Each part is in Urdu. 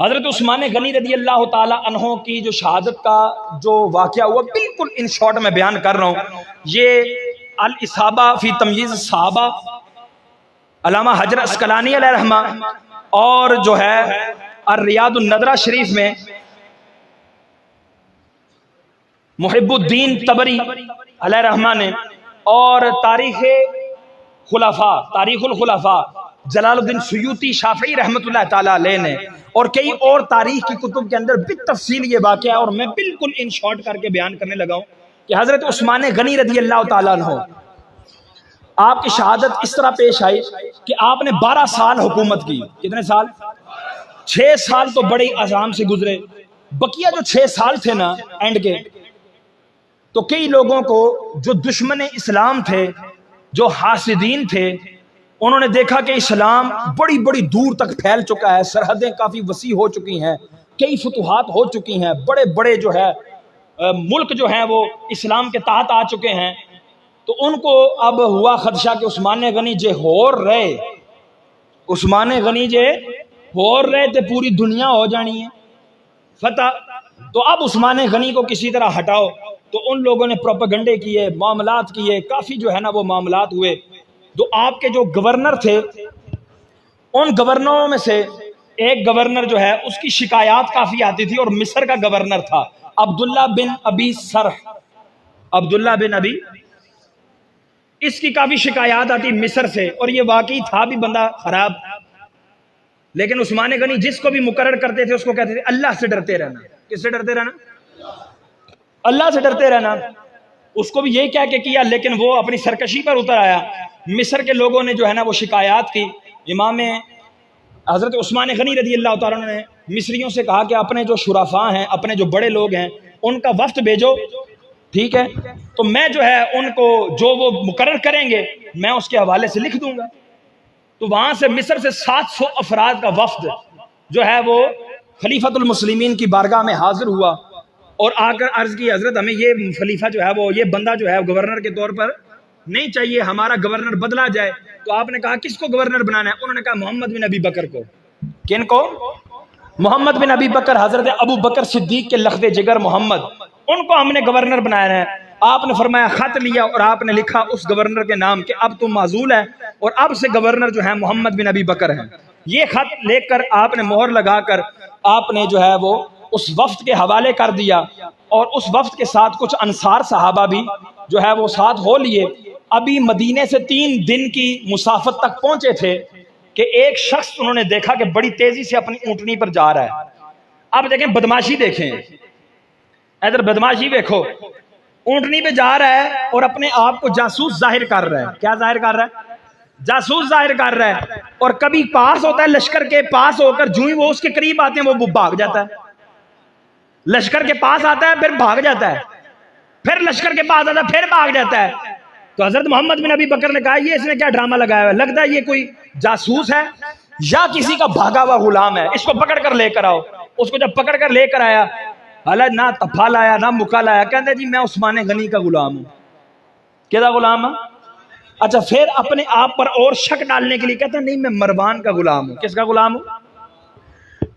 حضرت عثمان غنی رضی اللہ تعالی عنہ کی جو شہادت کا جو واقعہ ہوا بالکل ان شارٹ میں بیان کر رہا ہوں. یہ الاصابہ فی تمییز الصحابہ علامہ حجر عسقلانی علیہ رحمہ اور جو ہے الریاض النادرہ شریف میں محب الدین طبری علیہ رحمہ نے، اور تاریخ الخلفاء جلال الدین سیوطی شافعی رحمۃ اللہ تعالی علیہ نے، اور کئی اور تاریخ کی کتب کے اندر بالتفصیل یہ واقعہ ہے. اور میں بالکل ان شارٹ کر کے بیان کرنے لگا ہوں کہ حضرت عثمان غنی رضی اللہ تعالیٰ عنہ آپ کی شہادت اس طرح پیش آئی کہ آپ نے 12 سال حکومت کی. کتنے سال؟ 6 سال تو بڑے آرام سے گزرے. بقیہ جو 6 سال تھے نا اینڈ کے، تو کئی لوگوں کو جو دشمن اسلام تھے، جو حاسدین تھے، انہوں نے دیکھا کہ اسلام بڑی بڑی دور تک پھیل چکا ہے، سرحدیں کافی وسیع ہو چکی ہیں، کئی فتوحات ہو چکی ہیں، بڑے بڑے جو ہے ملک جو ہیں وہ اسلام کے تحت آ چکے ہیں. تو ان کو اب ہوا خدشہ کہ عثمان غنی جے ہور رہے، عثمان غنی جے ہور رہے تو پوری دنیا ہو جانی ہے فتح. تو اب عثمان غنی کو کسی طرح ہٹاؤ. تو ان لوگوں نے پروپیگنڈے کیے، معاملات کیے، کافی جو ہے نا وہ معاملات ہوئے. تو آپ کے جو گورنر تھے، ان گورنروں میں سے ایک گورنر جو ہے اس کی شکایات کافی آتی تھی، اور مصر کا گورنر تھا عبداللہ بن ابی سرح. عبداللہ بن ابی، اس کی کافی شکایات آتی مصر سے، اور یہ واقعی تھا بھی بندہ خراب. لیکن عثمان غنی جس کو بھی مقرر کرتے تھے اس کو کہتے تھے اللہ سے ڈرتے رہنا. کس سے ڈرتے رہنا؟ اللہ سے ڈرتے رہنا. اس کو بھی یہی کہہ کے کیا، لیکن وہ اپنی سرکشی پر اتر آیا. مصر کے لوگوں نے جو ہے نا وہ شکایات کی. امام حضرت عثمان غنی رضی اللہ تعالیٰ عنہ نے مصریوں سے کہا کہ اپنے جو شرفاء ہیں، اپنے جو بڑے لوگ ہیں، ان کا وفد بھیجو، ٹھیک ہے؟ تو میں جو ہے ان کو جو وہ مقرر کریں گے میں اس کے حوالے سے لکھ دوں گا. تو وہاں سے مصر سے 700 افراد کا وفد جو ہے وہ خلیفۃ المسلمین کی بارگاہ میں حاضر ہوا، اور آ کر عرض کی حضرت ہمیں یہ خلیفہ جو ہے وہ یہ بندہ جو ہے گورنر کے طور پر نہیں چاہیے، ہمارا گورنر بدلا جائے. تو آپ نے کہا کس کو گورنر بنانا ہے؟ انہوں نے کہا محمد بن ابی بکر کو. کن کو؟ محمد بن ابی بکر، حضرت ابو بکر صدیق کے لخت جگر محمد، ان کو ہم نے گورنر بنایا ہے. آپ نے فرمایا خط لیا اور آپ نے لکھا اس گورنر کے نام کہ اب تم معزول ہے اور اب سے گورنر جو ہے محمد بن ابی بکر ہیں. یہ خط لے کر آپ نے مہر لگا کر آپ نے جو ہے وہ اس وفد کے حوالے کر دیا، اور اس وفد کے ساتھ کچھ انصار صحابہ بھی جو ہے وہ ساتھ ہو لیے. ابھی مدینے سے 3 دن کی مسافت تک پہنچے تھے کہ ایک شخص انہوں نے دیکھا کہ بڑی تیزی سے اپنی اونٹنی پر جا رہا ہے. اب دیکھیں بدماشی، دیکھیں ادھر بدماشی دیکھو. اونٹنی پہ جا رہا ہے اور اپنے آپ کو جاسوس ظاہر کر رہا ہے. کیا ظاہر کر رہا ہے؟ جاسوس ظاہر کر رہا ہے. اور کبھی پاس ہوتا ہے لشکر کے پاس ہو کر، جو ہی وہ اس کے قریب آتے ہیں وہ بھاگ جاتا ہے. لشکر کے پاس آتا ہے پھر بھاگ جاتا ہے، پھر لشکر کے پاس آتا ہے پھر بھاگ جاتا ہے. تو حضرت محمد بن ابی بکر نے کہا یہ اس نے کیا ڈرامہ لگایا ہوا ہے؟ لگتا ہے یہ کوئی جاسوس ہے یا کسی کا بھاگا ہوا غلام ہے، اس کو پکڑ کر لے کر آؤ. اس کو جب پکڑ کر لے کر آیا، حالانکہ نہ تفا لایا نہ مکا لایا، کہتے جی میں عثمان غنی کا غلام ہوں. کیا غلام ہے؟ اچھا، پھر اپنے آپ پر اور شک ڈالنے کے لیے کہتا نہیں میں مروان کا غلام ہوں. کس کا غلام ہوں؟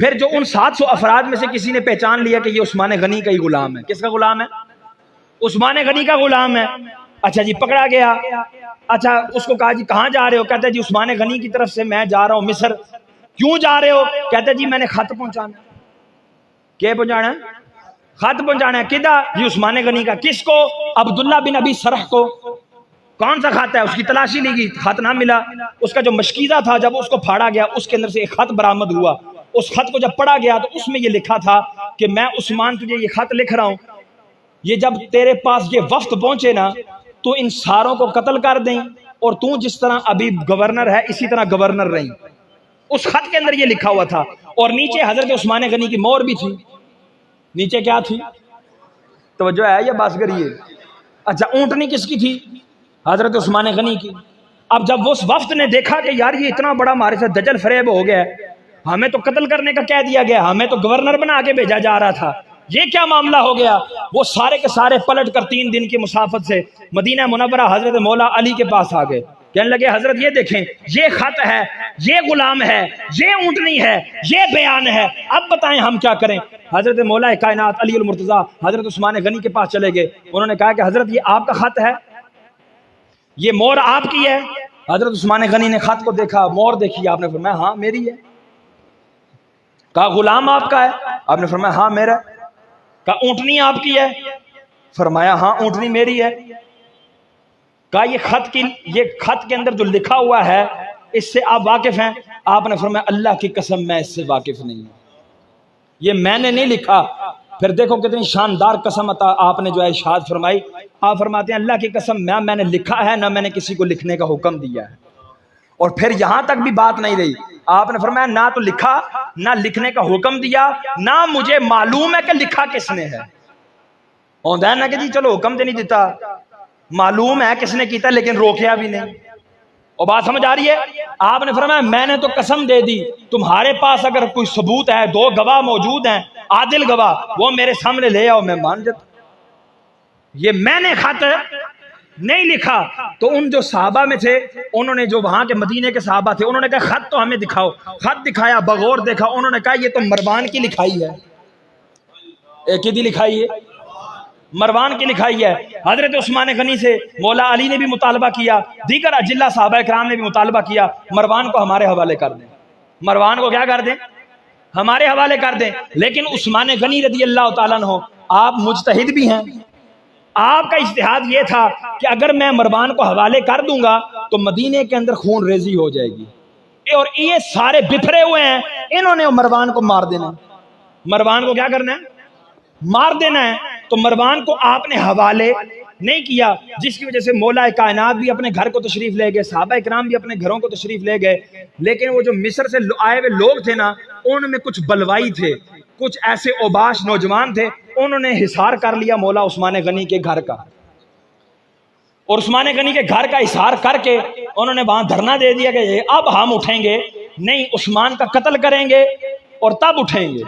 پھر جو ان 700 افراد میں سے کسی نے پہچان لیا کہ یہ عثمان غنی کا ہی غلام ہے. کس کا غلام ہے؟ عثمان غنی کا غلام ہے. اچھا جی، پکڑا گیا. اچھا، اس کو کہا جی کہاں جا رہے ہو؟ کہتا ہے جی عثمان غنی کی طرف سے میں جا رہا ہوں مصر. کیوں جا رہے ہو؟ کہتا ہے جی میں نے خط پہنچانا. کیا پہنچانا ہے؟ خط پہنچانا ہے. کدھر؟ جی عثمان غنی کا. کس کو؟ عبداللہ بن ابی سرح کو. کون سا خط ہے؟ اس کی تلاشی لی گئی، خط نہ ملا. اس کا جو مشکیزہ تھا جب اس کو پھاڑا گیا اس کے اندر سے ایک خط برآمد ہوا. اس خط کو جب پڑھا گیا تو اس میں یہ لکھا تھا کہ میں عثمان تجھے یہ خط لکھ رہا ہوں، یہ جب تیرے پاس یہ وفد پہنچے نا تو ان ساروں کو قتل کر دیں، اور تو جس طرح ابھی گورنر ہے اسی طرح گورنر رہیں. اس خط کے اندر یہ لکھا ہوا تھا، اور نیچے حضرت عثمان غنی کی مہر بھی تھی. نیچے کیا تھی؟ توجہ ہے یا بات کریے؟ اچھا، اونٹنی کس کی تھی؟ حضرت عثمان غنی کی. اب جب اس وفد نے دیکھا کہ یار یہ اتنا بڑا ہمارے ساتھ دجل فریب ہو گیا ہے، ہمیں تو قتل کرنے کا کہہ دیا گیا، ہمیں تو گورنر بنا کے بھیجا جا رہا تھا، یہ کیا معاملہ ہو گیا؟ وہ سارے کے سارے پلٹ کر 3 دن کی مسافت سے مدینہ منورہ حضرت مولا علی کے پاس آ گئے. کہنے لگے حضرت یہ دیکھیں، یہ خط ہے، یہ غلام ہے، یہ اونٹنی ہے، یہ بیان ہے، اب بتائیں ہم کیا کریں؟ حضرت مولا کائنات علی المرتضیٰ حضرت عثمان غنی کے پاس چلے گئے. انہوں نے کہا کہ حضرت یہ آپ کا خط ہے، یہ مور آپ کی ہے؟ حضرت عثمان غنی نے خط کو دیکھا، مور دیکھی، آپ نے فرمایا ہاں میری ہے. کہا غلام آپ کا ہے؟ آپ نے فرمایا ہاں میرا. کہا اونٹنی آپ کی ہے؟ فرمایا ہاں اونٹنی میری ہے. کہا یہ خط کے اندر جو لکھا ہوا ہے اس سے آپ واقف ہیں؟ آپ نے فرمایا اللہ کی قسم میں اس سے واقف نہیں ہوں، یہ میں نے نہیں لکھا. پھر دیکھو کتنی شاندار قسم عطا آپ نے جو ہے ارشاد فرمائی. آپ فرماتے ہیں اللہ کی قسم نہ میں نے لکھا ہے نہ میں نے کسی کو لکھنے کا حکم دیا ہے. اور پھر یہاں تک بھی بات نہیں رہی، آپ نے فرمایا نہ تو لکھا نہ لکھنے کا حکم دیا، نہ مجھے معلوم ہے کہ لکھا کس نے ہے. ہوتا ہے نا کہ جی چلو حکم تو نہیں دیتا، معلوم ہے کس نے کیتا لیکن روکیا بھی نہیں. اور بات سمجھ آ رہی ہے؟ آپ نے فرمایا میں نے تو قسم دے دی، تمہارے پاس اگر کوئی ثبوت ہے، 2 گواہ موجود ہیں عادل گواہ، وہ میرے سامنے لے آؤ، میں مان جاتا. یہ میں نے خط نہیں لکھا. تو ان جو صحابہ میں تھے، انہوں نے جو وہاں کے مدینے کے صحابہ تھے، انہوں نے کہا خط تو ہمیں دکھاؤ. خط دکھایا، بغور دیکھا، انہوں نے کہا یہ تو مروان کی لکھائی ہے. ایک ہی لکھائی ہے، مروان کی لکھائی ہے. حضرت عثمان غنی سے مولا علی نے بھی مطالبہ کیا، دیگر اجلہ صحابہ کرام نے بھی مطالبہ کیا، مروان کو ہمارے حوالے کر دیں. مروان کو کیا کر دیں؟ ہمارے حوالے کر دیں. لیکن عثمان غنی رضی اللہ تعالیٰ عنہ آپ مجتہد بھی ہیں، آپ کا اجتہاد یہ تھا کہ اگر میں مروان کو حوالے کر دوں گا تو مدینے کے اندر خون ریزی ہو جائے گی، اور یہ سارے بکھرے ہوئے ہیں، انہوں نے مروان کو مار دینا. مروان کو کیا کرنا ہے؟ مار دینا ہے. تو مروان کو آپ نے حوالے نہیں کیا، جس کی وجہ سے مولا کائنات بھی اپنے گھر کو تشریف لے گئے، صحابہ اکرام بھی اپنے گھروں کو تشریف لے گئے. لیکن وہ جو مصر سے آئے ہوئے لوگ تھے نا، ان میں کچھ بلوائی تھے، کچھ ایسے اوباش نوجوان تھے، انہوں نے حصار کر لیا مولا عثمان غنی کے گھر کا. اور عثمان غنی کے گھر کا حصار کر کے انہوں نے وہاں دھرنا دے دیا کہ اب ہم اٹھیں گے نہیں، عثمان کا قتل کریں گے اور تب اٹھیں گے.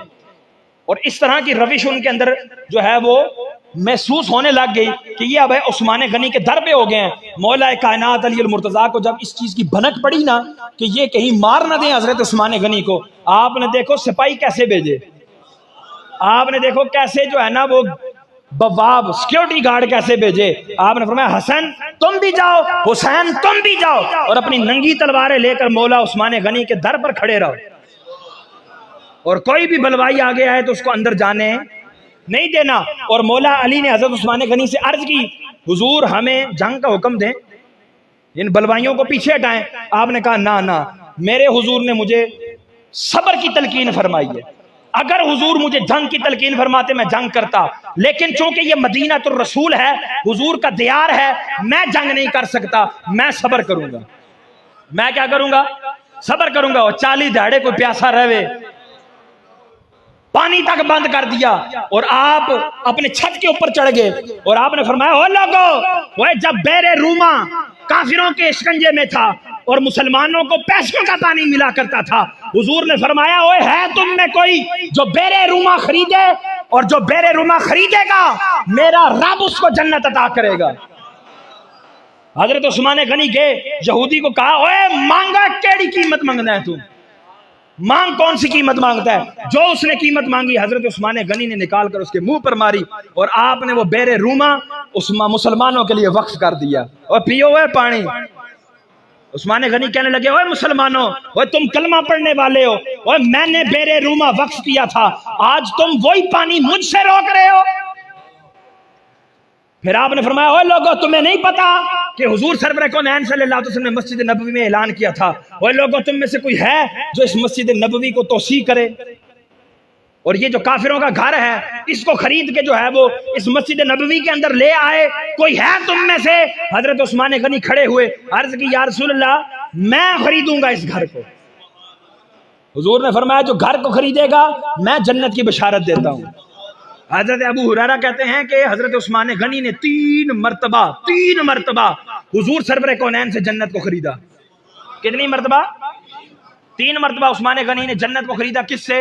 اور اس طرح کی روش ان کے اندر جو ہے وہ محسوس ہونے لگ گئی کہ یہ اب عثمان غنی کے در پہ ہو گئے ہیں. مولا کائنات علی المرتضیٰ کو جب اس چیز کی بھنک پڑی نا کہ یہ کہیں مار نہ دیں حضرت عثمان غنی کو، آپ نے دیکھو سپاہی کیسے بھیجے، آپ نے دیکھو کیسے جو ہے نا وہ بواب سیکیورٹی گارڈ کیسے بھیجے. آپ نے فرمایا حسن تم بھی جاؤ، حسین تم بھی جاؤ، اور اپنی ننگی تلواریں لے کر مولا عثمان غنی کے در پر کھڑے رہو، اور کوئی بھی بلوائی آگے آئے تو اس کو اندر جانے نہیں دینا. اور مولا علی نے حضرت عثمان غنی سے عرض کی حضور ہمیں جنگ کا حکم دیں، ان بلوائیوں کو پیچھے ہٹائیں. آپ نے کہا نہ، میرے حضور نے مجھے صبر کی تلقین فرمائی ہے، اگر حضور مجھے جنگ کی تلقین فرماتے میں جنگ کرتا، لیکن چونکہ یہ مدینہ الرسول ہے، حضور کا دیار ہے، میں جنگ نہیں کر سکتا، میں صبر کروں گا. میں کیا کروں گا؟ صبر کروں گا. اور 40 دہاڑے کوئی پیاسا رہے، پانی تک بند کر دیا، اور آپ اپنے چھت کے اوپر چڑھ گئے اور آپ نے فرمایا او لوگو، وہ جب بیر روما کافروں کے شکنجے میں تھا اور مسلمانوں کو پیسوں کا پانی ملا کرتا تھا، حضور نے فرمایا اوے ہے تم میں کوئی جو بیر روما خریدے، اور جو بیر روما خریدے گا میرا رب اس کو جنت عطا کرے گا. حضرت عثمان غنی گئے، یہودی کو کہا اوے مانگا کیڑی قیمت مانگنا ہے، تم مانگ کون سی قیمت مانگتا ہے؟ جو اس نے قیمت مانگی حضرت عثمان غنی نے نکال کر اس کے منہ پر ماری، اور آپ نے وہ بیر روما مسلمانوں کے لیے وقف کر دیا. اور پیو ہوئے پانی. عثمان غنی کہنے لگے اوے مسلمانوں، اوے تم کلمہ پڑھنے والے ہو، اوے میں نے بیر روما وقف کیا تھا، آج تم وہی پانی مجھ سے روک رہے ہو. پھر آپ نے فرمایا اوے لوگوں تمہیں نہیں پتا کہ حضور سرور کونین صلی اللہ علیہ وسلم نے مسجد نبوی میں اعلان کیا تھا، اوے لوگوں تم میں سے کوئی ہے جو اس مسجد نبوی کو توسیع کرے، اور یہ جو کافروں کا گھر ہے اس کو خرید کے جو ہے وہ اس مسجد نبوی کے اندر لے آئے، کوئی ہے تم میں سے؟ حضرت عثمان غنی کھڑے ہوئے، عرض کی یا رسول اللہ میں خریدوں گا اس گھر کو. حضور نے فرمایا جو گھر کو خریدے گا میں جنت کی بشارت دیتا ہوں. حضرت ابو ہریرہ کہتے ہیں کہ حضرت عثمان غنی نے 3 مرتبہ حضور سرور کونین سے جنت کو خریدا. کتنی مرتبہ؟ 3 مرتبہ عثمان غنی نے جنت کو خریدا. کس سے؟